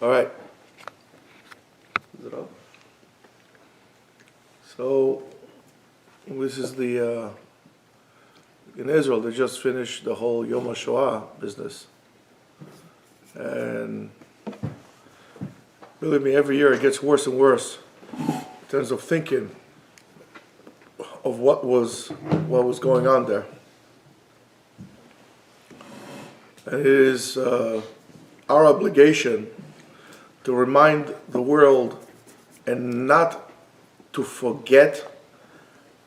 All right. Is it up? So, this is the, in Israel, they just finished the whole Yom HaShoah business. And believe me, every year it gets worse and worse in terms of thinking of what was going on there. And it is our obligation to remind the world and not to forget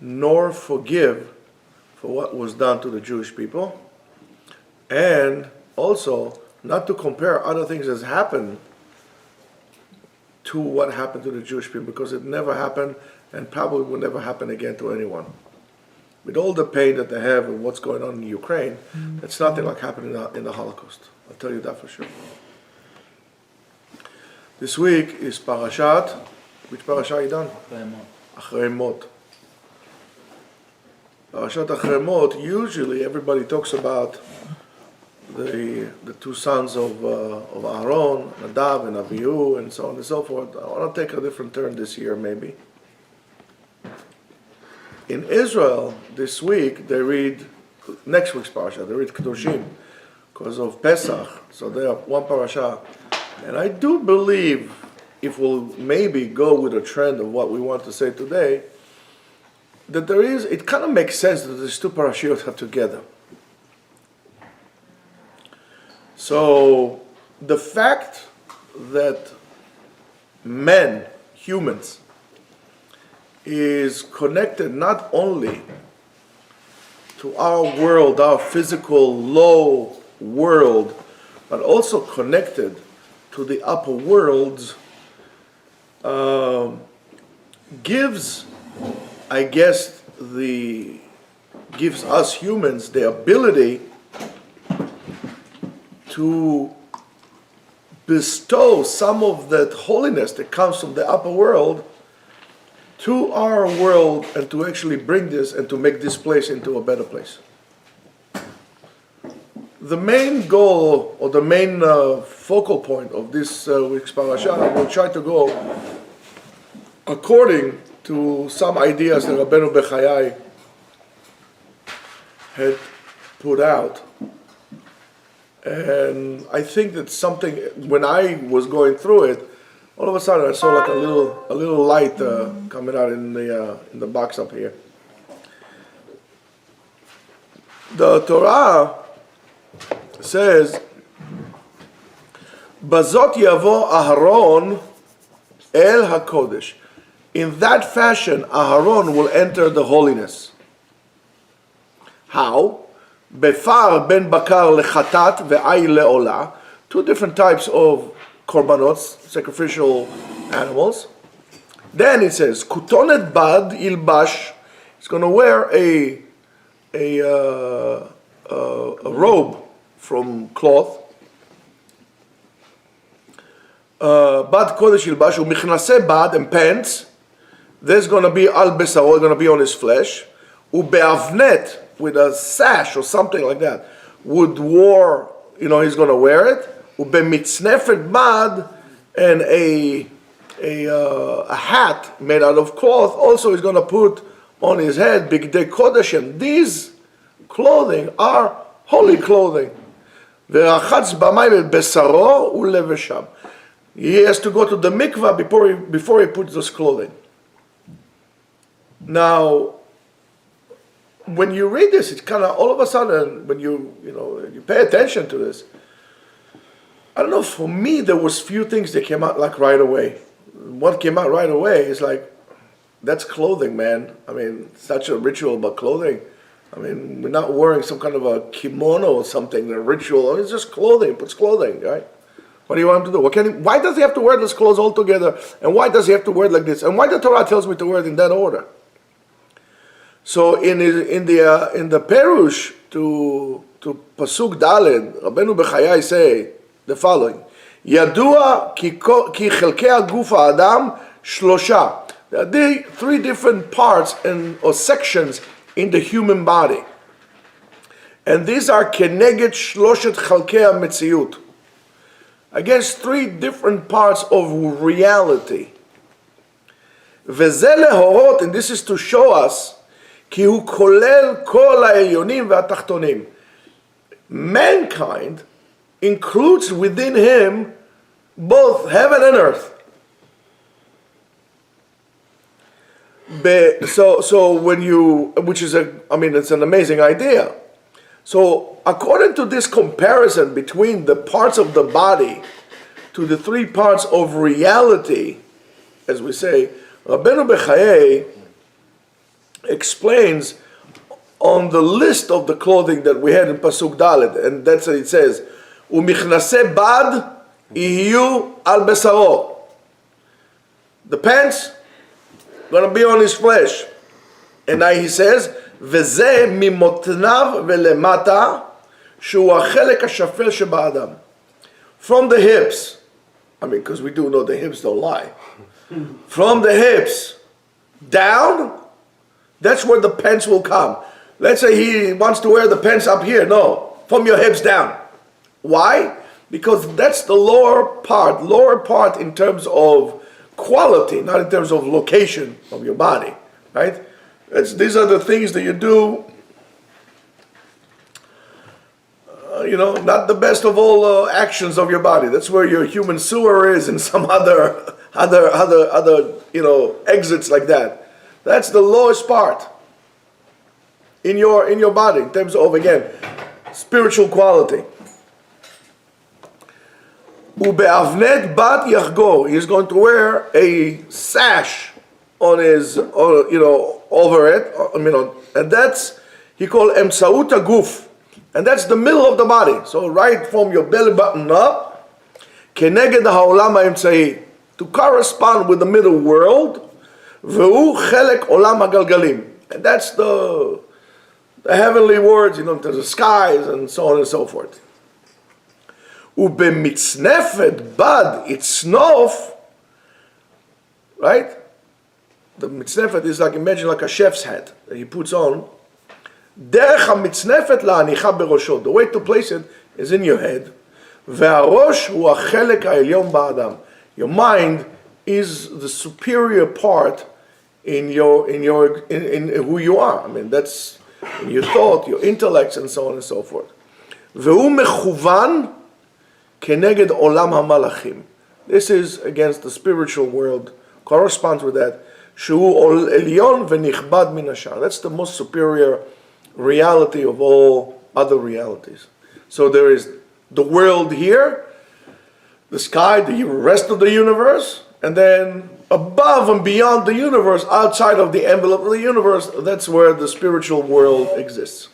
nor forgive for what was done to the Jewish people, and also not to compare other things that happened to what happened to the Jewish people, because it never happened and probably will never happen again to anyone. With all the pain that they have and what's going on in Ukraine, it's nothing like happening in the Holocaust. I'll tell you that for sure. This week is Parashat. Which Parashat you done? Acharei Mot. Parashat Acharei Mot, usually everybody talks about the two sons of Aaron, Nadav and Avihu, and so on and so forth. I want to take a different turn this year, maybe. In Israel, this week, they read next week's parasha. They read Kedoshim because of Pesach. So they have one parasha. And I do believe, if we'll maybe go with a trend of what we want to say today, that it kind of makes sense that these two parashiyot are together. So the fact that men, humans, is connected not only to our world, our physical low world, but also connected to the upper worlds, gives us humans the ability to bestow some of that holiness that comes from the upper world to our world, and to actually bring this and to make this place into a better place. The main goal, or the main focal point of this week's parasha, will try to go according to some ideas that Rabbeinu Bechayai had put out. And I think that something, when I was going through it, all of a sudden I saw like a little light coming out in the box up here. The Torah says, "Bazot yavo Aharon el hakodesh." In that fashion, Aharon will enter the holiness. How? Befar ben bakar lechatat ve'ay le'olah. Two different types of korbanos, sacrificial animals. Then it says, "Kutonet bad ilbash." He's going to wear a robe from cloth. Bad kodesh ilbash u'michnaseh bad, and pants. There's going to be al besaro, going to be on his flesh. U'be'avnet, with a sash or something like that, he's going to wear it. U'bemitznefet bad, and a hat made out of cloth also he's going to put on his head. Bigdei kodeshim. These clothing are holy clothing. Ve'rachatz b'mayim besaro u'levesham. He has to go to the mikvah before he puts this clothing. Now, when you read this, it's kind of all of a sudden, when you pay attention to this, I don't know, for me there was few things that came out like right away. What came out right away is like, that's clothing, man. I mean, such a ritual about clothing. I mean, we're not wearing some kind of a kimono or something, a ritual. It's just clothing. It puts clothing, right? What do you want him to do? Why does he have to wear this clothes all together? And why does he have to wear it like this? And why the Torah tells me to wear it in that order? So in the Perush to Pasuk Daled, Rabbeinu Bechayai say the following: Yadua ki chelkei aguf ha'adam shlosha. There are three different parts or sections in the human body, and these are keneged shloshet chelkei hametziut. against three different parts of reality. וזה להורות, and this is to show us, כי הוא כולל כל העליונים והתחתונים. Mankind includes within him both heaven and earth. So when you, which is it's an amazing idea. So according to this comparison between the parts of the body to the three parts of reality, as we say, Rabbeinu Bechayei explains on the list of the clothing that we had in Pasuk Dalet, and that's what it says, "Umichnasei bad ihiyu al besaro." The pants gonna be on his flesh, and now he says, "Veze mimotnav velemata shu hachelek hashafel sheba'adam." From the hips, because we do know the hips don't lie. From the hips down, that's where the pants will come. Let's say he wants to wear the pants up here. No, from your hips down. Why? Because that's the lower part in terms of quality, not in terms of location of your body, right? These are the things that you do, not the best of all actions of your body. That's where your human sewer is and some other exits like that. That's the lowest part in your body in terms of, again, spiritual quality. Ube'avnet bat yachgor. He's going to wear a sash on his, over it. And that's he called emsaut haguf, and that's the middle of the body. So right from your belly button up, keneged haolam haemtzai, to correspond with the middle world. Ve'u chelek olam hagalgalim, and that's the heavenly words, the skies and so on and so forth. Ubemitznefet bad itznof, right? The mitznefet is imagine like a chef's hat that he puts on. Derech hamitznefet la'anicha berosho. The way to place it is in your head. Ve'arosh hu hachelek ha'elyon ba'adam. Your mind is the superior part in who you are. That's in your thought, your intellects, and so on and so forth. Ve'u mechuvan keneged olam hamalachim. This is against the spiritual world. Corresponds with that. Shu elyon v'nichbad min hashar. That's the most superior reality of all other realities. So there is the world here, the sky, the rest of the universe, and then above and beyond the universe, outside of the envelope of the universe, that's where the spiritual world exists.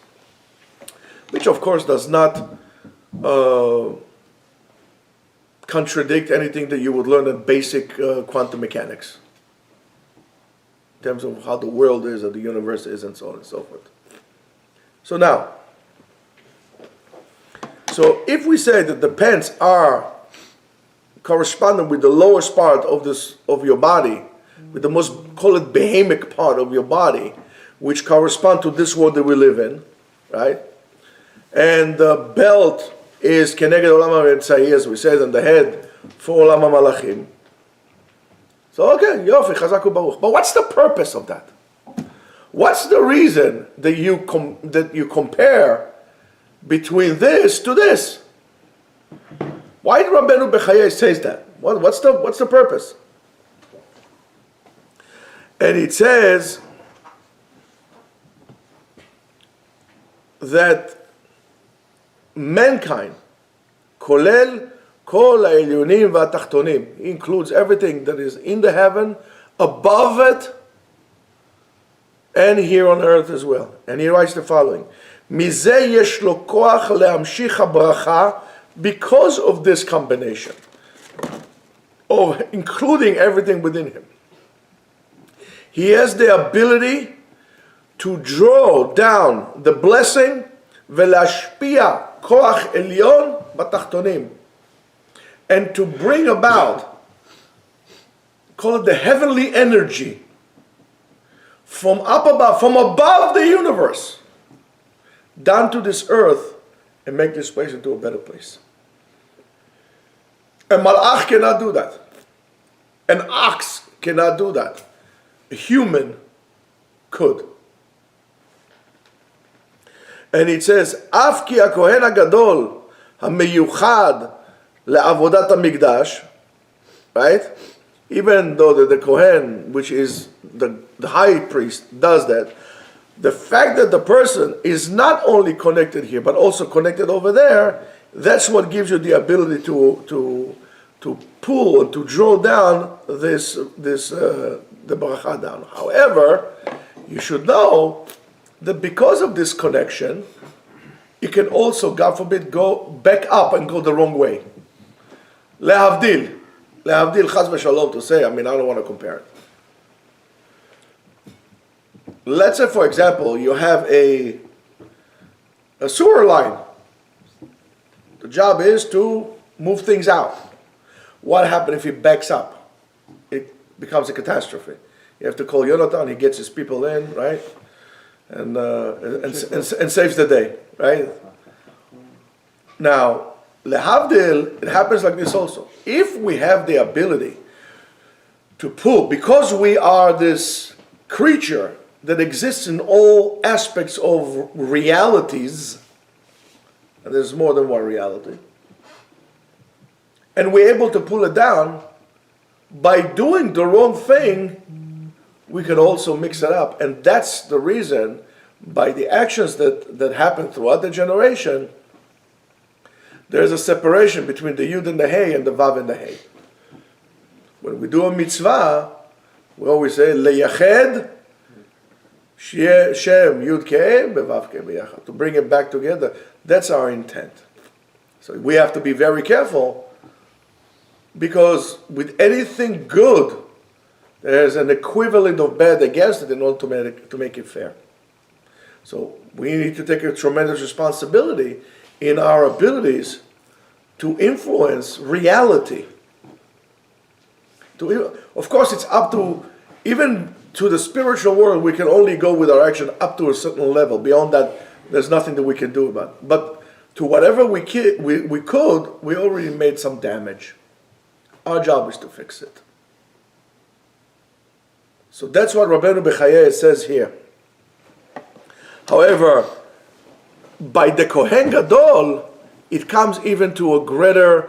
Which of course does not contradict anything that you would learn in basic quantum mechanics, in terms of how the world is, or the universe is, and so on and so forth. So now, if we say that the pants are corresponding with the lowest part of your body, with the most, call it behemoth part of your body, which correspond to this world that we live in, right? And the belt is keneged olam haemtzai, as we said, and the head for olam hamalachim. So okay, yofi, chazak u'baruch. But what's the purpose of that? What's the reason that you compare between this to this? Why did Rabbeinu Bechayei says that? What's the purpose? And it says that mankind, kolel kol ha'elyonim v'atachtonim, includes everything that is in the heaven, above it, and here on earth as well. And he writes the following: Mizeh yesh lo koach le'amshich habracha. Because of this combination of including everything within him, he has the ability to draw down the blessing, velashpia koach elyon batachtonim, and to bring about, call it the heavenly energy, from up above, from above the universe, down to this earth, and make this place into a better place. A malach cannot do that. An ox cannot do that. A human could. And it says, Af ki HaKohen HaGadol HaMeyuchad LeAvodat HaMikdash, right? Even though the Kohen, which is the high priest, does that, the fact that the person is not only connected here, but also connected over there, that's what gives you the ability to pull and to draw down the bracha down. However, you should know that because of this connection, you can also, God forbid, go back up and go the wrong way. Lehavdil, chaz v'shalom, to say, I don't want to compare it. Let's say, for example, you have a sewer line. The job is to move things out. What happens if it backs up? It becomes a catastrophe. You have to call Yonatan, he gets his people in, right? And saves the day, right? Now, lehavdil, it happens like this also. If we have the ability to pull, because we are this creature that exists in all aspects of realities, and there's more than one reality, and we're able to pull it down, by doing the wrong thing, we can also mix it up. And that's the reason, by the actions that happen throughout the generation, there's a separation between the Yud and the Hey and the Vav and the Hey. When we do a mitzvah, we always say, Leyached Shem Yud Keh Bevav Keh B'yachad. To bring it back together. That's our intent. So we have to be very careful, because with anything good, there's an equivalent of bad against it in order to make it fair. So we need to take a tremendous responsibility in our abilities to influence reality. Of course, it's up to, even to the spiritual world, we can only go with our action up to a certain level. Beyond that, there's nothing that we can do about it. But to whatever we could, we already made some damage. Our job is to fix it. So that's what Rabbeinu Bechaya says here. However, by the Kohen Gadol, it comes even to a greater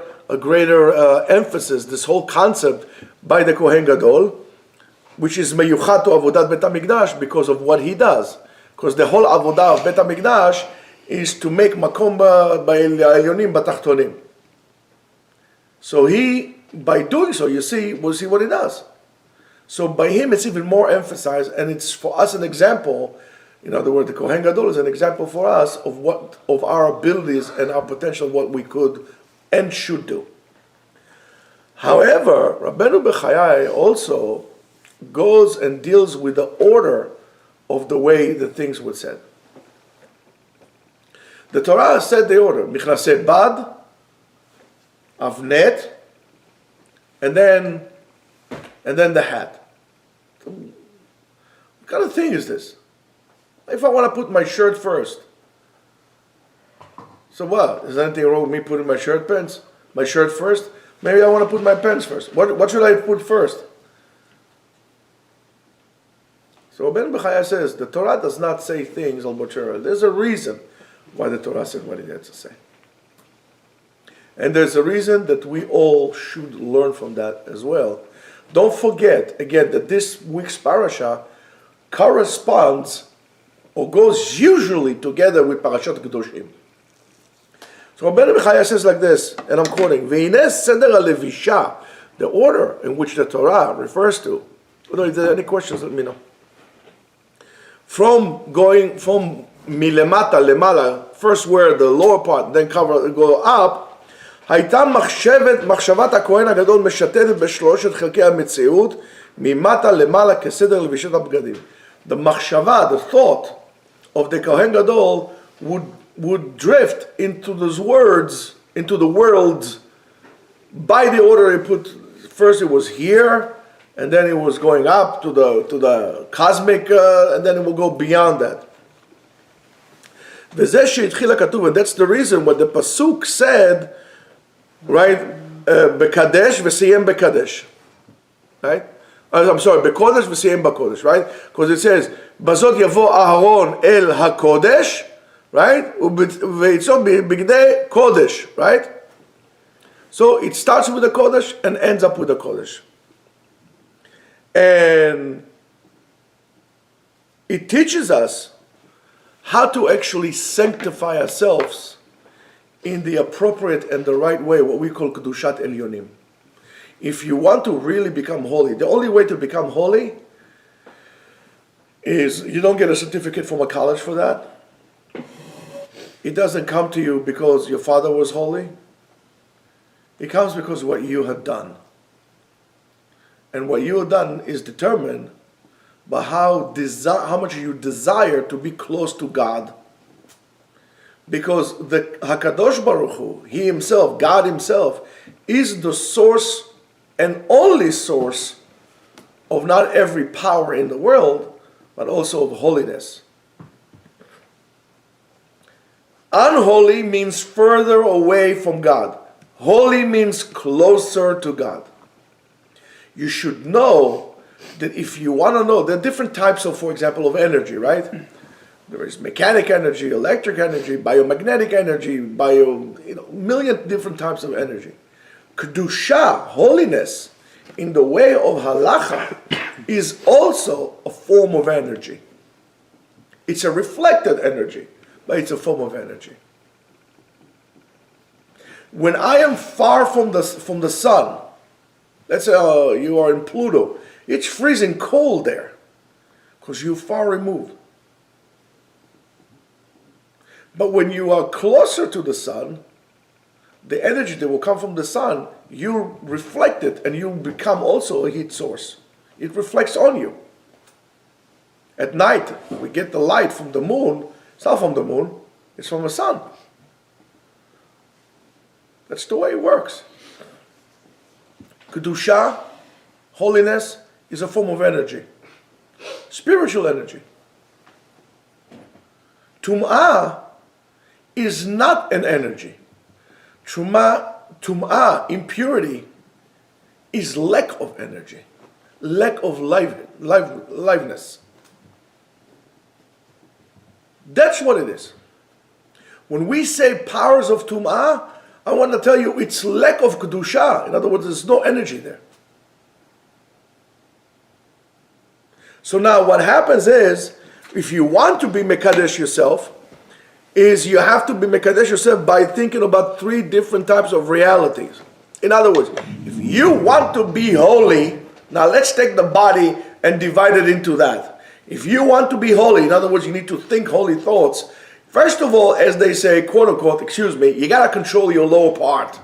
emphasis, this whole concept by the Kohen Gadol, which is meyuchat to avodat Bet HaMikdash because of what he does. Because the whole avodah of Bet HaMikdash is to make makom ba'elyonim b'tachtonim. So he, by doing so, we'll see what he does. So by him, it's even more emphasized, and it's for us an example. In other words, the Kohen Gadol is an example for us of our abilities and our potential, what we could and should do. However, Rabbeinu Bechayai also goes and deals with the order of the way the things were said. The Torah said the order: Michnasei Bad, Avnet, and then the hat. What kind of thing is this? If I want to put my shirt first, so what? Is there anything wrong with me putting my shirt first? Maybe I want to put my pants first. What should I put first? So Ben Bechaya says the Torah does not say things al bochera. There's a reason why the Torah said what it had to say. And there's a reason that we all should learn from that as well. Don't forget, again, that this week's parasha corresponds or goes usually together with Parashat Kedoshim. So Rabbeinu Bechaya says like this, and I'm quoting, V'hineh seder halevisha, the order in which the Torah refers to. If there are any questions, let me know. From milemata lemala, first word, the lower part, then go up, הייתה מחשבת הכהן הגדול משתתת בשלושת חלקי המציאות, ממטה למעלה כסדר לבישת הבגדים. The machshava, the thought of the Kohen Gadol would drift into those words, into the worlds, by the order he put. First it was here, and then it was going up to the cosmic, and then it will go beyond that. וזה שהתחיל הכתוב, and that's the reason what the pasuk said, right? Bekadesh v'siyem bekadesh. Right? I'm sorry, bekodesh v'siyem bakodesh, right? Because it says, Bazot yavo Aharon el hakodesh, right? V'yitzot b'gdei kodesh, right? So it starts with the kodesh and ends up with the kodesh. And it teaches us how to actually sanctify ourselves in the appropriate and the right way, what we call Kedushat Elyonim. If you want to really become holy, the only way to become holy is you don't get a certificate from a college for that. It doesn't come to you because your father was holy. It comes because of what you have done. And what you have done is determined by how much you desire to be close to God. Because the HaKadosh Baruch Hu, He Himself, God Himself, is the source and only source of not every power in the world, but also of holiness. Unholy means further away from God. Holy means closer to God. You should know that if you want to know, there are different types of, for example, of energy, right? There is mechanic energy, electric energy, biomagnetic energy, million different types of energy. Kedusha, holiness, in the way of halacha, is also a form of energy. It's a reflected energy, but it's a form of energy. When I am far from the sun, let's say you are in Pluto, it's freezing cold there because you're far removed. But when you are closer to the sun, the energy that will come from the sun, you reflect it and you become also a heat source. It reflects on you. At night, we get the light from the moon. It's not from the moon, it's from the sun. That's the way it works. Kedusha, holiness, is a form of energy. Spiritual energy. Tum'ah is not an energy. Tum'ah, impurity, is lack of energy, lack of liveness. That's what it is. When we say powers of Tum'ah, I want to tell you it's lack of Kedusha. In other words, there's no energy there. So now what happens is, if you want to be Mekadesh yourself, is you have to be Mekadesh yourself by thinking about three different types of realities. In other words, if you want to be holy, now let's take the body and divide it into that. If you want to be holy, in other words, you need to think holy thoughts. First of all, as they say, quote unquote, you got to control your lower part.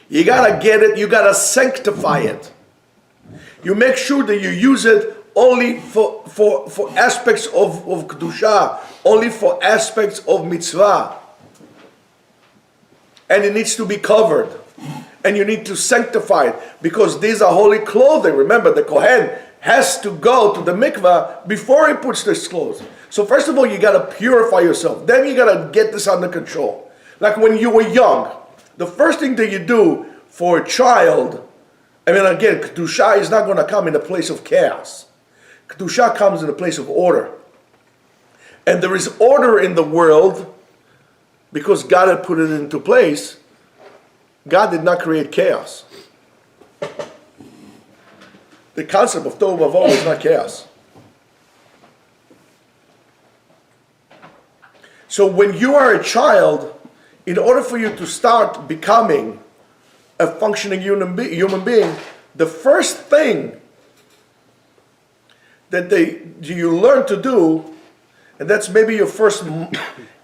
You got to get it, you got to sanctify it. You make sure that you use it only for aspects of Kedusha, only for aspects of mitzvah. And it needs to be covered. And you need to sanctify it, because these are holy clothing. Remember, the Kohen has to go to the mikvah before he puts his clothes. So first of all, you got to purify yourself. Then you got to get this under control. Like when you were young, the first thing that you do for a child, I mean, again, Kedusha is not going to come in a place of chaos. Kedusha comes in a place of order. And there is order in the world because God had put it into place. God did not create chaos. The concept of Tohu Vavohu is not chaos. So when you are a child, in order for you to start becoming a functioning human being, the first thing that you learn to do, and that's maybe your first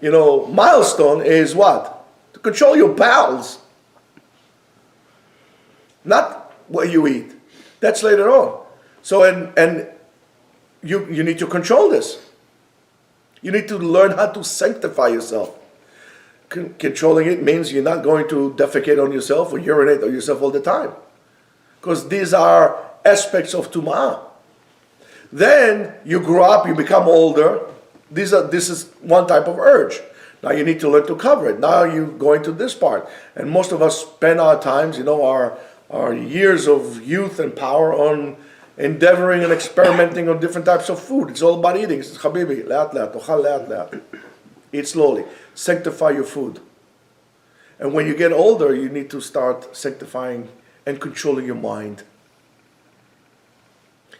milestone, is what? To control your bowels. Not what you eat. That's later on. So and you need to control this. You need to learn how to sanctify yourself. Controlling it means you're not going to defecate on yourself or urinate on yourself all the time, because these are aspects of Tum'ah. Then you grow up, you become older. This is one type of urge. Now you need to learn to cover it. Now you go into this part. And most of us spend our times, our years of youth and power on endeavoring and experimenting on different types of food. It's all about eating. It's Habibi, le'at le'at, ochal le'at le'at. Eat slowly. Sanctify your food. And when you get older, you need to start sanctifying and controlling your mind.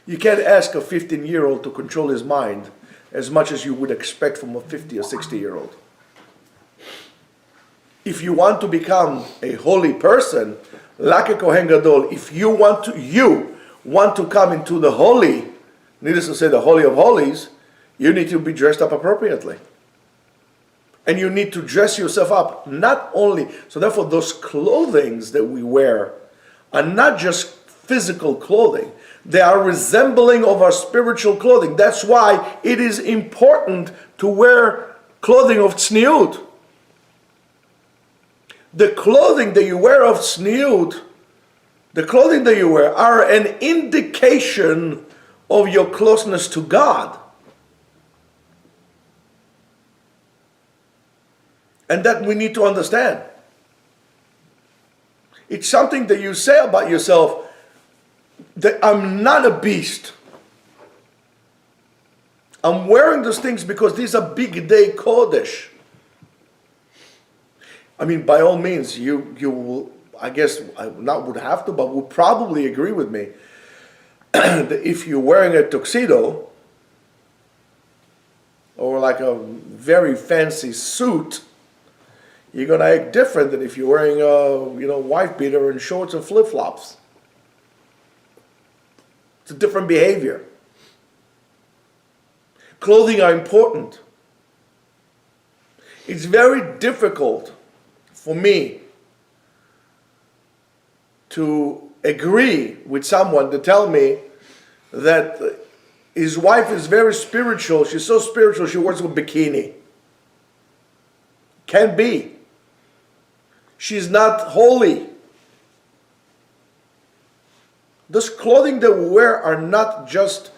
You can't ask a 15-year-old to control his mind as much as you would expect from a 50 or 60-year-old. If you want to become a holy person, like a Kohen Gadol, if you want to come into the holy, needless to say the Holy of Holies, you need to be dressed up appropriately. And you need to dress yourself up, not only, so therefore those clothings that we wear are not just physical clothing. They are resembling of our spiritual clothing. That's why it is important to wear clothing of tzniut. The clothing that you wear of tzniut, the clothing that you wear are an indication of your closeness to God. And that we need to understand. It's something that you say about yourself, that I'm not a beast. I'm wearing those things because these are big day Kodesh. I mean, by all means, you will, I guess, not would have to, but would probably agree with me that if you're wearing a tuxedo or like a very fancy suit, you're going to act different than if you're wearing a wife beater and shorts and flip-flops. It's a different behavior. Clothing are important. It's very difficult for me to agree with someone to tell me that his wife is very spiritual. She's so spiritual she wears a bikini. Can't be. She's not holy. Those clothing that we wear are not just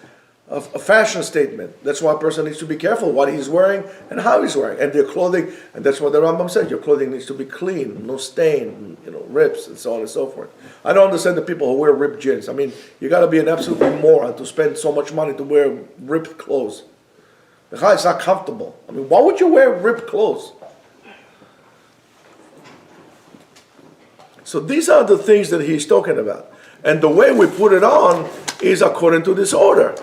a fashion statement. That's why a person needs to be careful what he's wearing and how he's wearing. And their clothing, and that's what the Rambam said, your clothing needs to be clean, no stain, rips, and so on and so forth. I don't understand the people who wear ripped jeans. I mean, you got to be an absolute moron to spend so much money to wear ripped clothes. It's not comfortable. I mean, why would you wear ripped clothes? So these are the things that he's talking about. And the way we put it on is according to this order.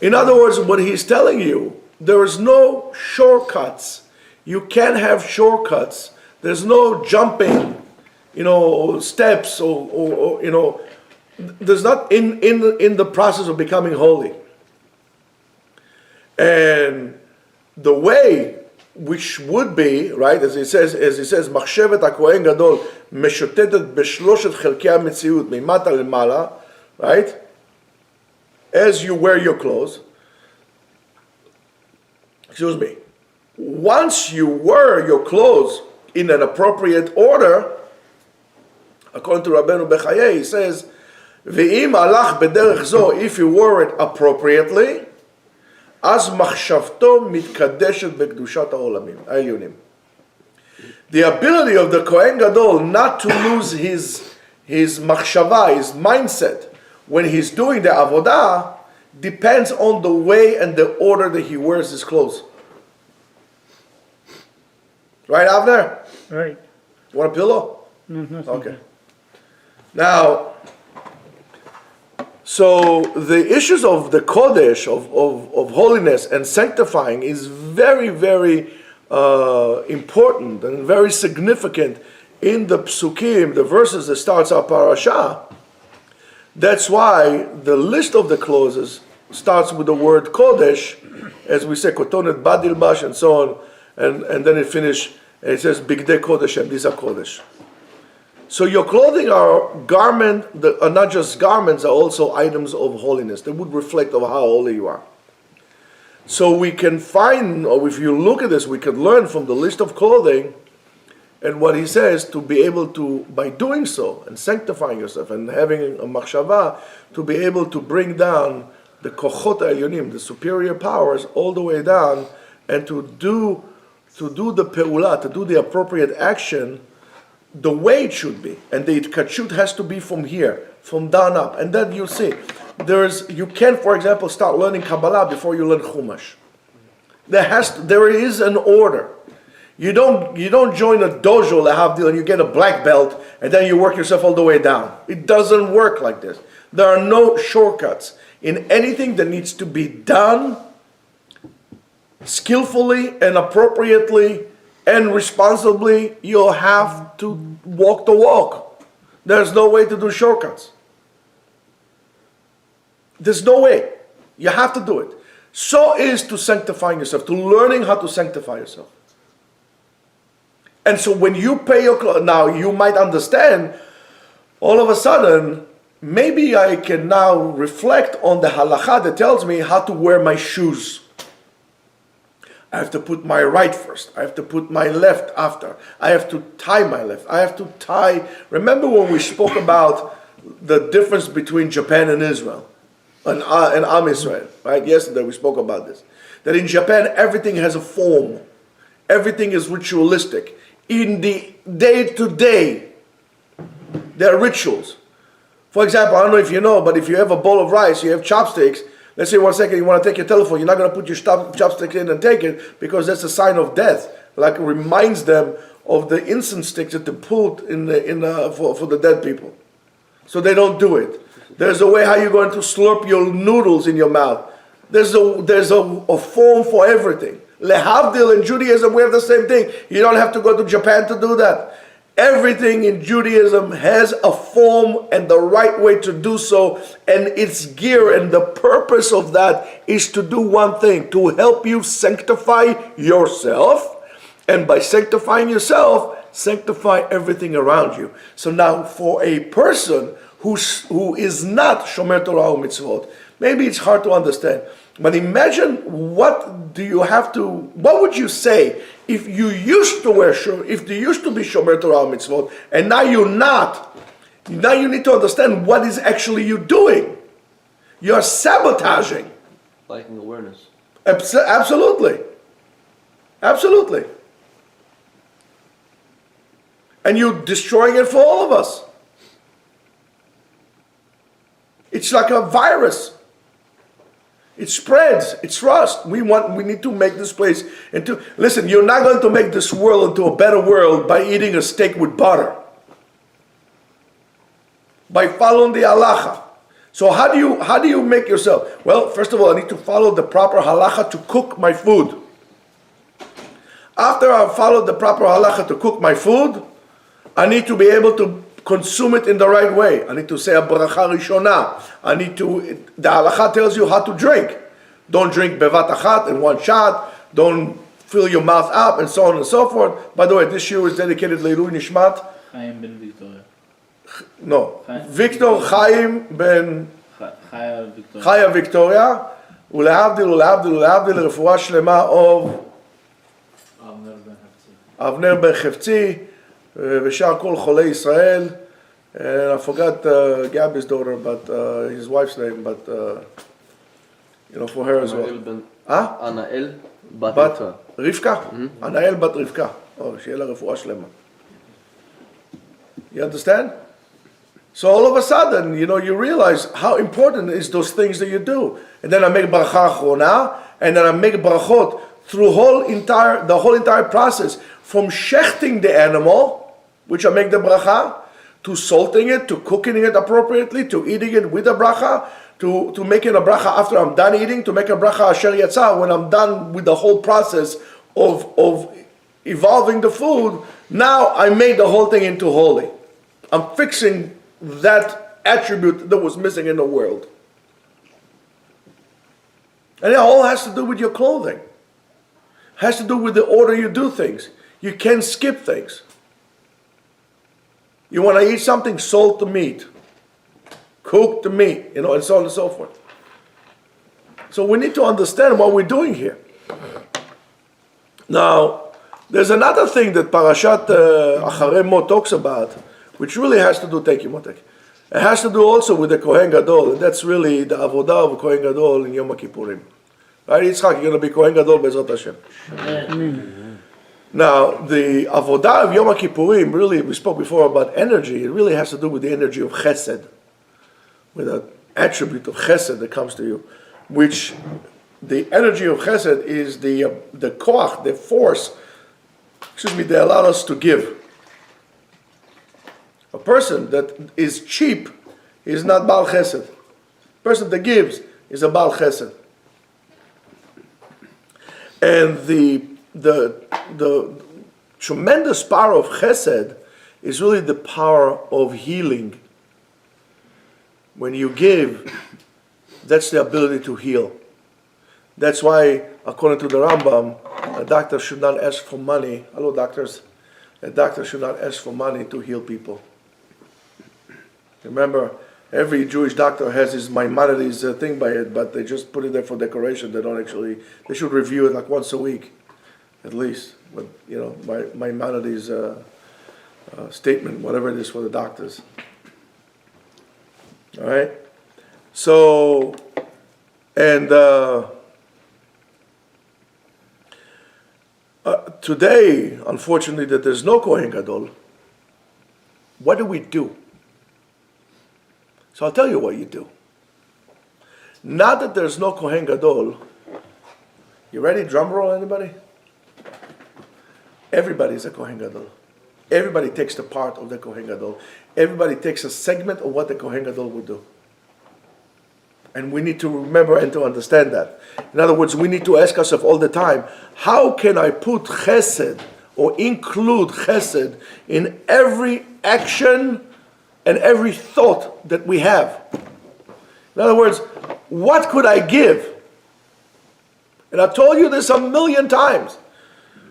In other words, what he's telling you, there is no shortcuts. You can't have shortcuts. There's no jumping, steps or there's not in the process of becoming holy. And the way which would be, right, as he says, מחשבת הכהן גדול משוטטת בשלושת חלקי המציאות, ממטה למעלה, right? As you wear your clothes, once you wear your clothes in an appropriate order, according to Rabbeinu Bechaye, he says, ואם הלך בדרך זו, if you wore it appropriately, אז מחשבתו מתקדשת בקדושת העליונים. The ability of the Kohen Gadol not to lose his machshava, his mindset, when he's doing the avodah, depends on the way and the order that he wears his clothes. Right, Avner? Right. You want a pillow? No, no. Okay. Now, so the issues of the Kodesh, of holiness and sanctifying is very, very important and very significant in the psukim, the verses that starts our parasha. That's why the list of the clauses starts with the word Kodesh, as we say, Kotonet Badilbash and so on, and then it finishes, and it says Bigdei Kodesh, and these are Kodesh. So your clothing are are not just garments, are also items of holiness. They would reflect of how holy you are. So we can find, or if you look at this, we can learn from the list of clothing and what he says to be able to, by doing so, and sanctifying yourself and having a machshava, to be able to bring down the kochot elyonim, the superior powers, all the way down, and to do to do the pe'ula, to do the appropriate action, the way it should be. And the itkachut has to be from here, from down up. And then you see, you can, for example, start learning Kabbalah before you learn Chumash. There is an order. You don't join a dojo lehavdil and you get a black belt and then you work yourself all the way down. It doesn't work like this. There are no shortcuts in anything that needs to be done skillfully and appropriately and responsibly. You'll have to walk the walk. There's no way to do shortcuts. There's no way. You have to do it. So is to sanctifying yourself, to learning how to sanctify yourself. And so when you pay your clothes, now you might understand, all of a sudden, maybe I can now reflect on the halakha that tells me how to wear my shoes. I have to put my right first. I have to put my left after. I have to tie my left. I have to tie. Remember when we spoke about the difference between Japan and Israel? And Am Israel, right? Yesterday we spoke about this. That in Japan everything has a form. Everything is ritualistic. In the day-to-day, there are rituals. For example, I don't know if you know, but if you have a bowl of rice, you have chopsticks. Let's say 1 second you want to take your telephone, you're not going to put your chopsticks in and take it because that's a sign of death. Like it reminds them of the incense sticks that they put for the dead people. So they don't do it. There's a way how you're going to slurp your noodles in your mouth. There's a form for everything. Lehavdil in Judaism, we have the same thing. You don't have to go to Japan to do that. Everything in Judaism has a form and the right way to do so, and its gear, and the purpose of that is to do one thing, to help you sanctify yourself, and by sanctifying yourself, sanctify everything around you. So now for a person who is not Shomer Torah or Mitzvot, maybe it's hard to understand. But imagine what would you say if you used to if you used to be Shomer Torah Mitzvot, and now you're not? Now you need to understand what is actually you doing. You're sabotaging. Lacking awareness. Absolutely. Absolutely. And you're destroying it for all of us. It's like a virus. It spreads. It's rust. We need to make this place into. Listen, you're not going to make this world into a better world by eating a steak with butter. By following the halacha. So how do you make yourself? Well, first of all, I need to follow the proper halacha to cook my food. After I've followed the proper halacha to cook my food, I need to be able to consume it in the right way. I need to say a bracha rishona. The halacha tells you how to drink. Don't drink bevat achat in one shot. Don't fill your mouth up, and so on and so forth. By the way, this year is dedicated Leilui Nishmat. Chaim ben Victoria. No. Victor Chaim ben Chaya Victoria. ולהבדיל לרפואה שלמה of אבנר בן חפצי. ושאר כל חולי ישראל, and I forgot Gabby's daughter, but his wife's name, but for her as well. Anael bat Rivka? Anael bat Rivka. Oh, שיהיה לה רפואה שלמה. You understand? So all of a sudden, you realize how important is those things that you do. And then I make bracha achrona, and then I make brachot through the whole entire process, from shechting the animal, which I make the bracha, to salting it, to cooking it appropriately, to eating it with a bracha, to making a bracha after I'm done eating, to make a bracha asher yatsa when I'm done with the whole process of evolving the food. Now I made the whole thing into holy. I'm fixing that attribute that was missing in the world. And it all has to do with your clothing. Has to do with the order you do things. You can't skip things. You want to eat something, salt the meat. Cook the meat, and so on and so forth. So we need to understand what we're doing here. Now, there's another thing that Parashat Acharei Mot talks about, which really has to do, thank you, Motek. It has to do also with the Kohen Gadol, and that's really the avodah of Kohen Gadol in Yom Kippurim. Right, Yitzchak, you're going to be Kohen Gadol Be'ezrat Hashem. Now, the avodah of Yom Kippurim, really, we spoke before about energy. It really has to do with the energy of chesed, with an attribute of chesed that comes to you, which the energy of chesed is the koach, the force, that allows us to give. A person that is cheap is not Baal Chesed. A person that gives is a Baal Chesed. And the tremendous power of Chesed is really the power of healing. When you give, that's the ability to heal. That's why, according to the Rambam, a doctor should not ask for money. Hello, doctors. A doctor should not ask for money to heal people. Remember, every Jewish doctor has his Maimonides thing by it, but they just put it there for decoration. They don't actually, they should review it like once a week, at least. But, Maimonides statement, whatever it is for the doctors. All right? So, and today, unfortunately, that there's no Kohen Gadol, what do we do? So I'll tell you what you do. Now that there's no Kohen Gadol, you ready? Drum roll, anybody? Everybody's a Kohen Gadol. Everybody takes the part of the Kohen Gadol. Everybody takes a segment of what the Kohen Gadol would do. And we need to remember and to understand that. In other words, we need to ask ourselves all the time, how can I put chesed or include chesed in every action and every thought that we have? In other words, what could I give? And I told you this a million times.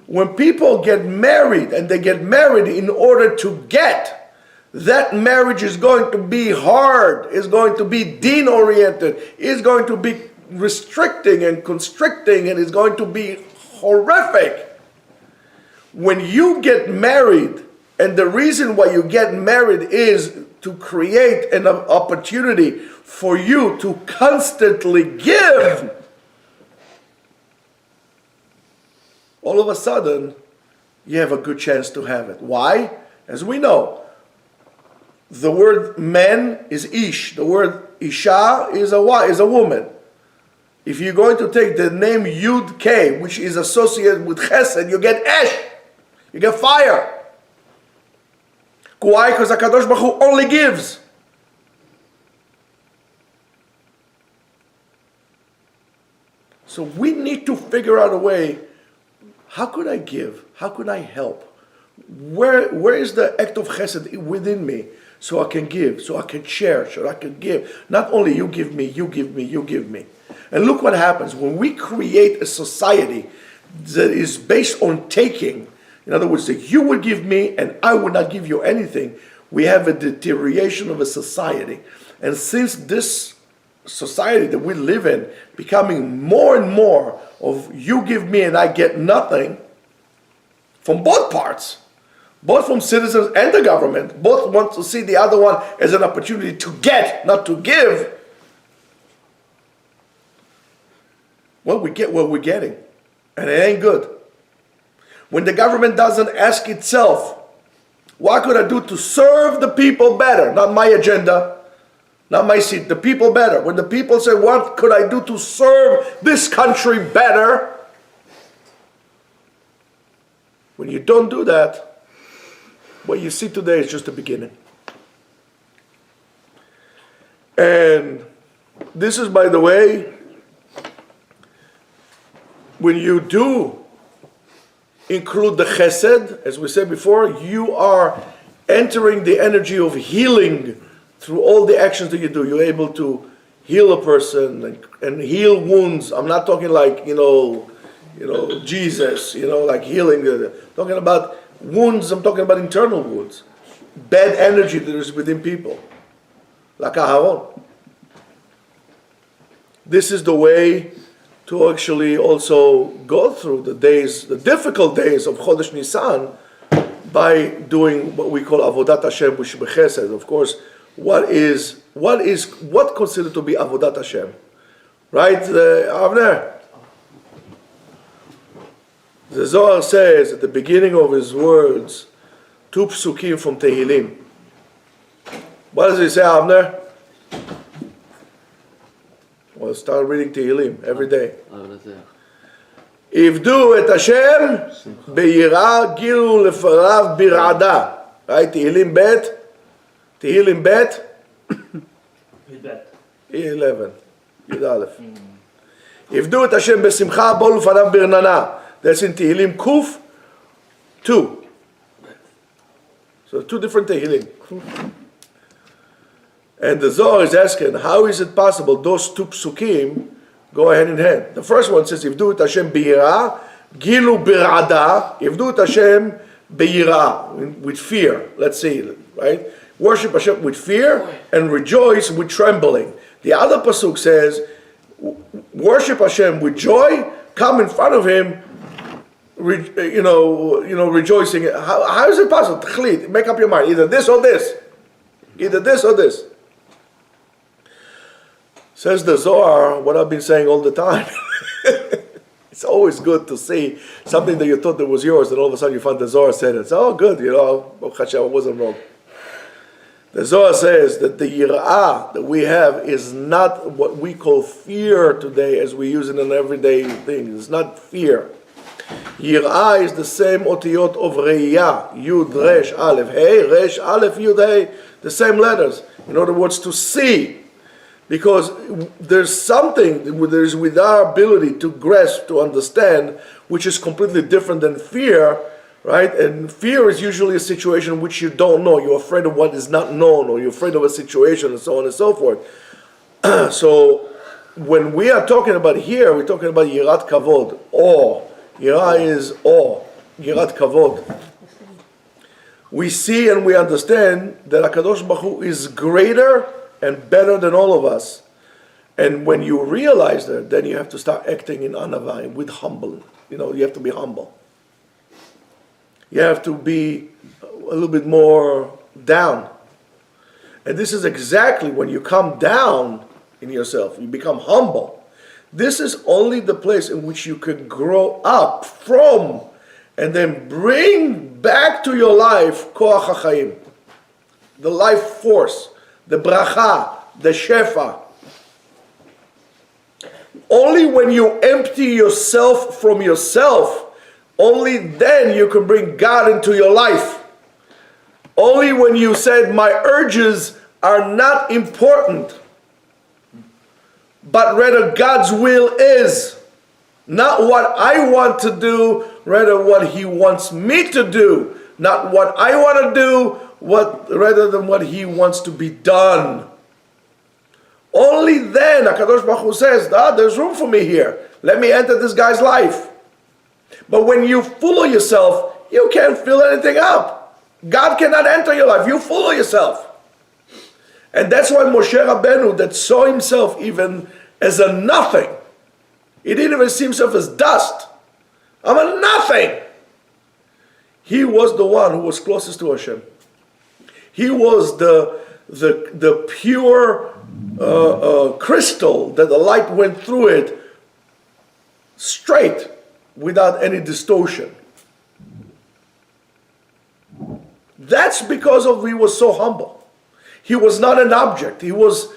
When people get married, and they get married in order to get, that marriage is going to be hard, is going to be deen-oriented, is going to be restricting and constricting, and is going to be horrific. When you get married, and the reason why you get married is to create an opportunity for you to constantly give, all of a sudden, you have a good chance to have it. Why? As we know, the word man is ish. The word isha is a woman. If you're going to take the name Yud K, which is associated with chesed, you get esh. You get fire. Why? Because HaKadosh Baruch Hu only gives. So we need to figure out a way, how could I give? How could I help? Where is the act of chesed within me so I can give, so I can share, so I can give? Not only you give me, you give me, you give me. And look what happens when we create a society that is based on taking. In other words, that you would give me and I would not give you anything. We have a deterioration of a society. And since this society that we live in becoming more and more of you give me and I get nothing, from both parts, both from citizens and the government, both want to see the other one as an opportunity to get, not to give. Well, we get what we're getting, and it ain't good. When the government doesn't ask itself, what could I do to serve the people better? Not my agenda, not my seat, the people better. When the people say, what could I do to serve this country better? When you don't do that, what you see today is just the beginning. And this is, by the way, when you do include the chesed, as we said before, you are entering the energy of healing through all the actions that you do. You're able to heal a person and heal wounds. I'm not talking like, Jesus, like healing. Talking about wounds, I'm talking about internal wounds. Bad energy that is within people. Like Aharon. This is the way to actually also go through the difficult days of Chodesh Nisan by doing what we call Avodat Hashem b'chesed. Of course, what considered to be Avodat Hashem? Right, Avner? The Zohar says at the beginning of his words, 2 psukim from Tehillim. What does he say, Avner? Well, start reading Tehillim every day. Ivdu et Hashem beyira gilu lefarav birada. Right? Tehillim bet. Tehillim bet. 11. Yud Aleph. Ivdu et Hashem besimcha bol lefarav birnana. That's in Tehillim Kuf 2. So 2 different Tehillim. And the Zohar is asking, how is it possible those 2 psukim go hand in hand? The first one says, Ivdu et Hashem biyira, gilu birada, Ivdu et Hashem biyira, with fear. Let's see, right? Worship Hashem with fear and rejoice with trembling. The other pasuk says, worship Hashem with joy, come in front of Him, rejoicing. How is it possible? Tchlit, make up your mind. Either this or this. Either this or this. Says the Zohar, what I've been saying all the time. It's always good to see something that you thought that was yours, and all of a sudden you find the Zohar said it. It's good, I wasn't wrong. The Zohar says that the yirah that we have is not what we call fear today as we use it in an everyday thing. It's not fear. Yirah is the same otiyot of reiyah, yud, resh, aleph, hey, resh, aleph, yud, hey, the same letters. In other words, to see. Because there's something there's with our ability to grasp, to understand, which is completely different than fear, right? And fear is usually a situation in which you don't know. You're afraid of what is not known, or you're afraid of a situation, and so on and so forth. So when we are talking about here, we're talking about yirat kavod, awe. Yirah is awe, yirat kavod. We see and we understand that HaKadosh Baruch Hu is greater and better than all of us. And when you realize that, then you have to start acting in anavai, with humble. You have to be humble. You have to be a little bit more down. And this is exactly when you come down in yourself, you become humble. This is only the place in which you can grow up from and then bring back to your life koach hachaim, the life force, the bracha, the shefa. Only when you empty yourself from yourself, only then you can bring God into your life. Only when you said, my urges are not important, but rather God's will is. Not what I want to do, rather what He wants me to do. Not what I want to do, rather than what He wants to be done. Only then HaKadosh Baruch Hu says, there's room for me here. Let me enter this guy's life. But when you fool yourself, you can't fill anything up. God cannot enter your life. You fool yourself. And that's why Moshe Rabbeinu, that saw himself even as a nothing, he didn't even see himself as dust. I'm a nothing. He was the one who was closest to Hashem. He was the pure crystal that the light went through it straight without any distortion. That's because he was so humble. He was not an object. He was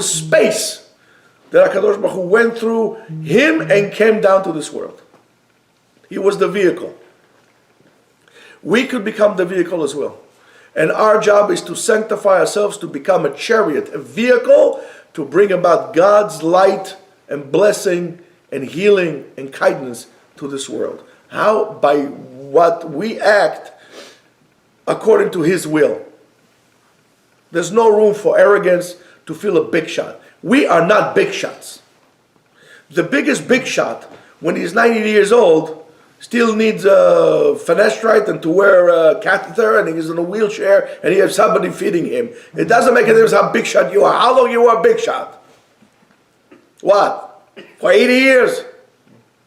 space that HaKadosh Baruch Hu went through him and came down to this world. He was the vehicle. We could become the vehicle as well. And our job is to sanctify ourselves to become a chariot, a vehicle to bring about God's light and blessing and healing and kindness to this world. How? By what we act according to His will. There's no room for arrogance to feel a big shot. We are not big shots. The biggest big shot, when he's 90 years old, still needs a finasteride and to wear a catheter, and he's in a wheelchair and he has somebody feeding him. It doesn't make a difference how big shot you are. How long you are a big shot? What? For 80 years?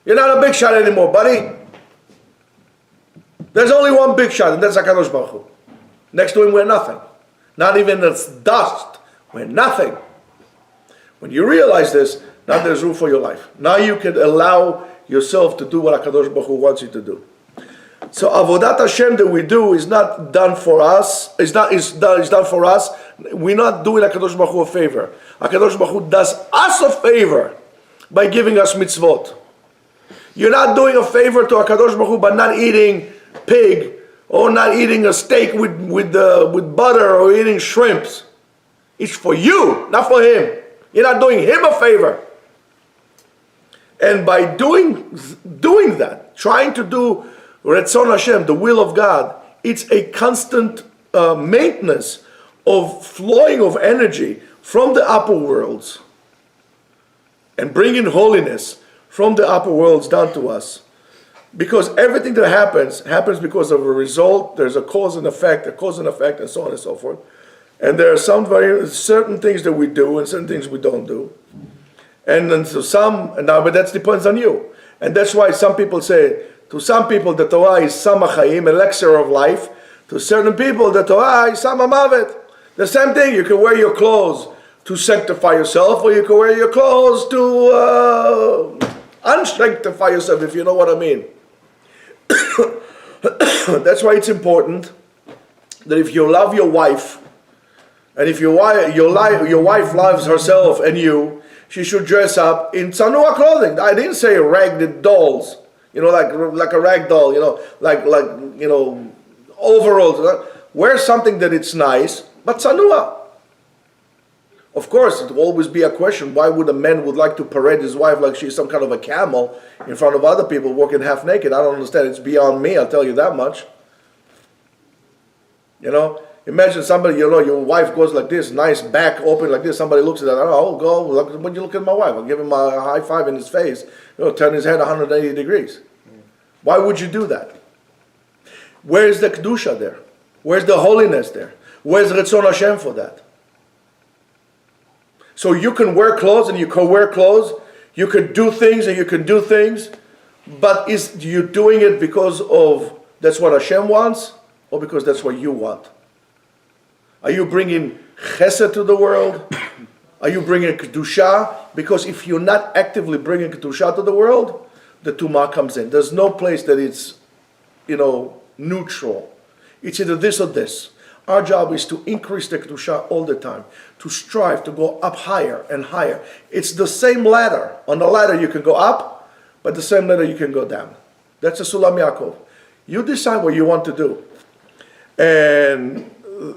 You're not a big shot anymore, buddy. There's only one big shot, and that's HaKadosh Baruch Hu. Next to him, we're nothing. Not even as dust. We're nothing. When you realize this, now there's room for your life. Now you can allow yourself to do what HaKadosh Baruch Hu wants you to do. So Avodat Hashem that we do is not done for us. It's done for us. We're not doing HaKadosh Baruch Hu a favor. HaKadosh Baruch Hu does us a favor by giving us mitzvot. You're not doing a favor to HaKadosh Baruch Hu by not eating pig or not eating a steak with butter or eating shrimps. It's for you, not for him. You're not doing him a favor. And by doing that, trying to do Retzon Hashem, the will of God, it's a constant maintenance of flowing of energy from the upper worlds and bringing holiness from the upper worlds down to us. Because everything that happens because of a result. There's a cause and effect, and so on and so forth. And there are certain things that we do and certain things we don't do. And then but that depends on you. And that's why some people say, to some people the Torah is Samachayim, elixir of life. To certain people the Torah is Samamavet. The same thing, you can wear your clothes to sanctify yourself, or you can wear your clothes to unsanctify yourself, if you know what I mean. That's why it's important that if you love your wife, and if your wife loves herself and you, she should dress up in tzanua clothing. I didn't say ragged dolls, like a rag doll, like overalls. Wear something that it's nice, but tzanua. Of course, it will always be a question, why would a man would like to parade his wife like she's some kind of a camel in front of other people walking half naked? I don't understand. It's beyond me, I'll tell you that much. Imagine somebody, your wife goes like this, nice back open like this, somebody looks at that, when you look at my wife, I'll give him a high five in his face, turn his head 180 degrees. Why would you do that? Where's the Kedusha there? Where's the holiness there? Where's Retzon Hashem for that? So you can wear clothes and you can wear clothes, you can do things and you can do things, but is you doing it because of that's what Hashem wants or because that's what you want? Are you bringing chesed to the world? Are you bringing kedusha? Because if you're not actively bringing kedusha to the world, the tumah comes in. There's no place that it's, neutral. It's either this or this. Our job is to increase the kedusha all the time, to strive to go up higher and higher. It's the same ladder. On the ladder you can go up, but the same ladder you can go down. That's a Sulam Yaakov. You decide what you want to do, and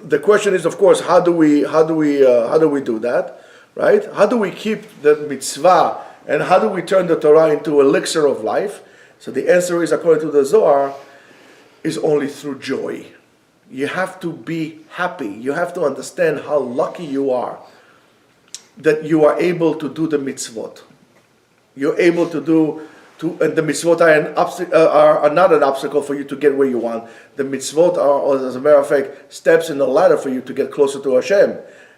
the question is, of course, how do we do that, right? How do we keep the mitzvah, and how do we turn the Torah into elixir of life? So the answer is, according to the Zohar, is only through joy. You have to be happy. You have to understand how lucky you are that you are able to do the mitzvot. You're able to and the mitzvot are not an obstacle for you to get where you want. The mitzvot are, as a matter of fact, steps in the ladder for you to get closer to Hashem.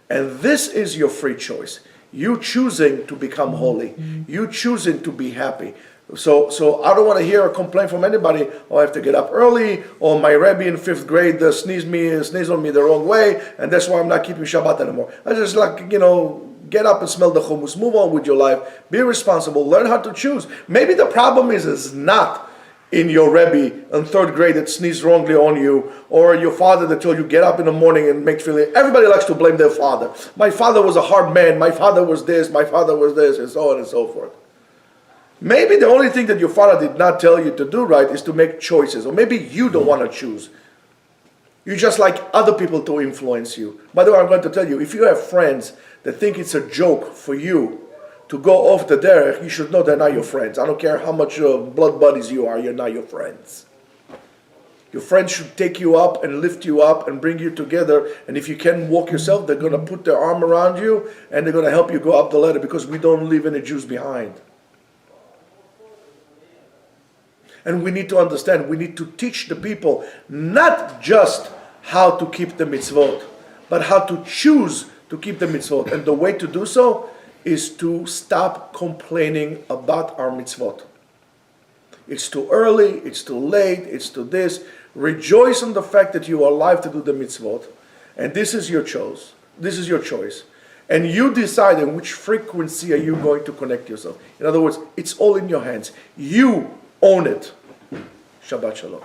And this is your free choice. You choosing to become holy. You choosing to be happy. So I don't want to hear a complaint from anybody, I have to get up early, or my Rebbe in 5th grade sneezed on me the wrong way, and that's why I'm not keeping Shabbat anymore. I just get up and smell the hummus, move on with your life, be responsible, learn how to choose. Maybe the problem is not in your Rebbe in 3rd grade that sneezed wrongly on you, or your father that told you get up in the morning and make feeling. Everybody likes to blame their father. My father was a hard man, my father was this, my father was this, and so on and so forth. Maybe the only thing that your father did not tell you to do right is to make choices. Or maybe you don't want to choose. You just like other people to influence you. By the way, I'm going to tell you, if you have friends that think it's a joke for you to go off the derech, you should know they're not your friends. I don't care how much blood buddies you are, you're not your friends. Your friends should take you up and lift you up and bring you together. And if you can't walk yourself, they're going to put their arm around you and they're going to help you go up the ladder, because we don't leave any Jews behind. And we need to understand, we need to teach the people not just how to keep the mitzvot, but how to choose to keep the mitzvot. And the way to do so is to stop complaining about our mitzvot. It's too early, it's too late, it's too this. Rejoice in the fact that you are alive to do the mitzvot. And this is your choice. This is your choice. And you decide in which frequency are you going to connect yourself. In other words, it's all in your hands. You own it. Shabbat Shalom.